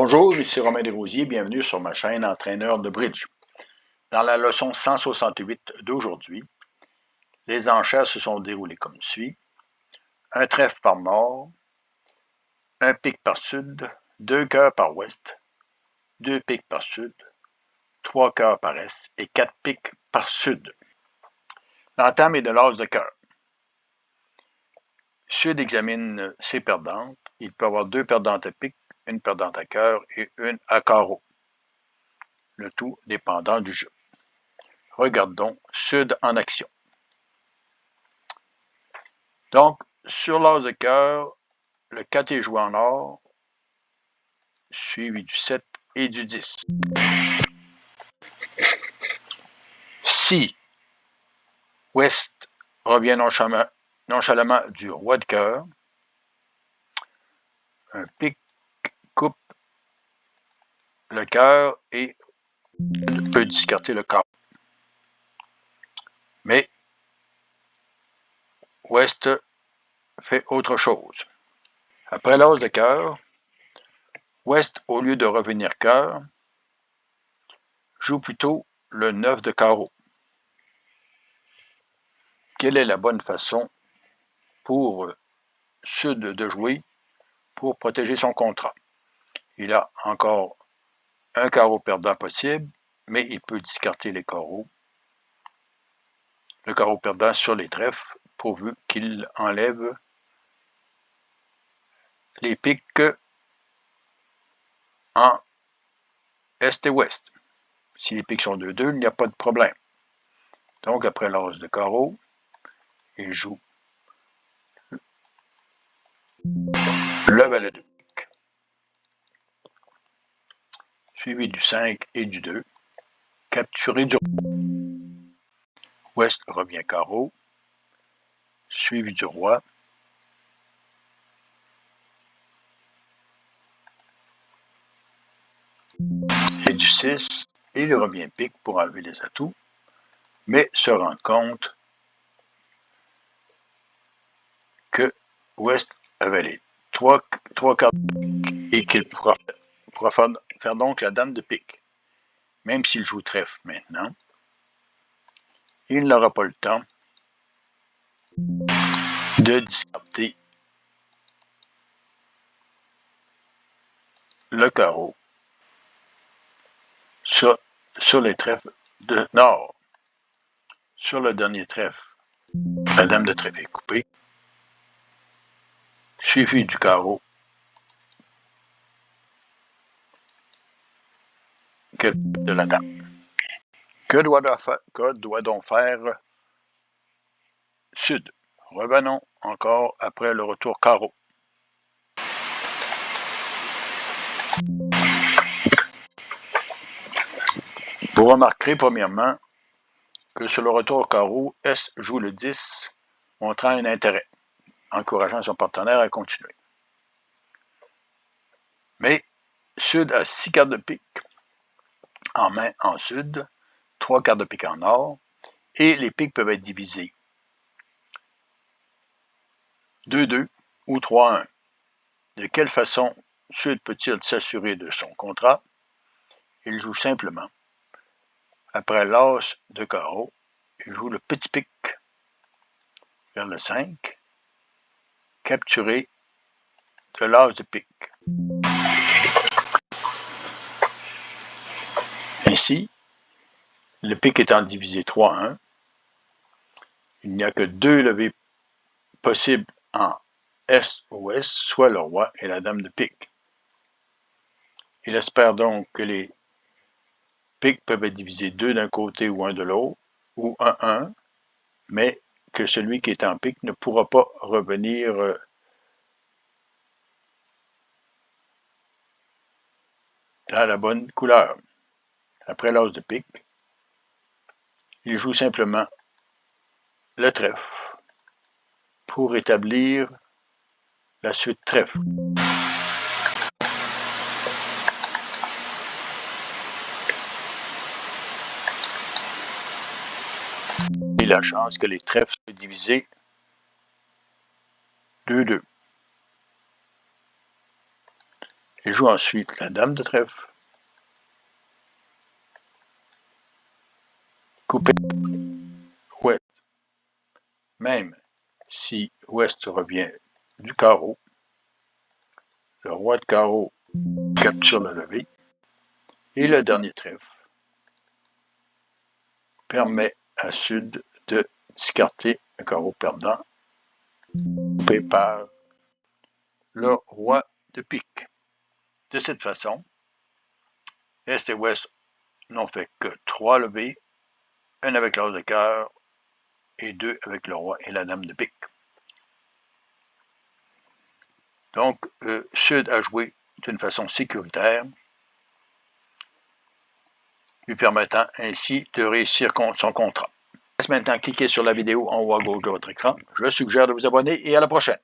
Bonjour, ici Romain Desrosiers, bienvenue sur ma chaîne Entraîneur de Bridge. Dans la leçon 168 d'aujourd'hui, les enchères se sont déroulées comme suit. Un trèfle par nord, un pic par sud, 2 cœurs par ouest, 2 pics par sud, 3 cœurs par est et 4 pics par sud. L'entame est de l'as de cœur. Sud examine ses perdantes. Il peut avoir 2 perdantes à pic, une perdante à cœur et une à carreau. Le tout dépendant du jeu. Regardons Sud en action. Donc, sur l'as de cœur, le 4 est joué en or, suivi du 7 et du 10. Si Ouest revient nonchalamment du roi de cœur, un pic coupe le cœur et peut discarter le carreau. Mais Ouest fait autre chose. Après l'as de cœur, Ouest, au lieu de revenir cœur, joue plutôt le 9 de carreau. Quelle est la bonne façon pour Sud de jouer pour protéger son contrat? Il a encore un carreau perdant possible, mais il peut discarter les carreaux. Le carreau perdant sur les trèfles, pourvu qu'il enlève les pics en est et ouest. Si les pics sont 2-2, il n'y a pas de problème. Donc, après l'as de carreau, il joue le valet de pique, suivi du 5 et du 2, capturé du roi. Ouest revient carreau, suivi du roi, et du 6, et il revient pique pour enlever les atouts, mais se rend compte que Ouest avait les trois cartes de pique et qu'il pourra faire donc la dame de pique. Même s'il joue trèfle maintenant, il n'aura pas le temps de discarter le carreau sur les trèfles de nord. Sur le dernier trèfle, la dame de trèfle est coupée, suivi du carreau de la dame. Que doit donc faire Sud? Revenons encore après le retour carreau. Vous remarquerez premièrement que sur le retour carreau, S joue le 10, montrant un intérêt, encourageant son partenaire à continuer. Mais Sud a 6 cartes de pique en main en Sud, 3 cartes de pique en or, et les piques peuvent être divisées 2-2 ou 3-1. De quelle façon Sud peut-il s'assurer de son contrat? Il joue simplement. Après l'as de carreau, il joue le petit pic vers le 5, capturé de l'as de pique. Ainsi, le pic étant divisé 3-1, il n'y a que 2 levées possibles en est-ouest, soit le roi et la dame de pique. Il espère donc que les piques peuvent être divisés 2 d'un côté ou 1 de l'autre, ou 1-1, mais que celui qui est en pique ne pourra pas revenir dans la bonne couleur. Après l'as de pique, il joue simplement le trèfle pour établir la suite trèfle. Et la chance que les trèfles soient divisés 2-2. Il joue ensuite la dame de trèfle, coupé ouest. Même si ouest revient du carreau, le roi de carreau capture le levé et le dernier trèfle permet à sud de discarter un carreau perdant coupé par le roi de pique. De cette façon, est et ouest n'ont fait que 3 levées, un avec l'as de cœur et 2 avec le roi et la dame de pique. Donc, Sud a joué d'une façon sécuritaire, lui permettant ainsi de réussir son contrat. Maintenant, cliquez sur la vidéo en haut à gauche de votre écran. Je suggère de vous abonner et à la prochaine.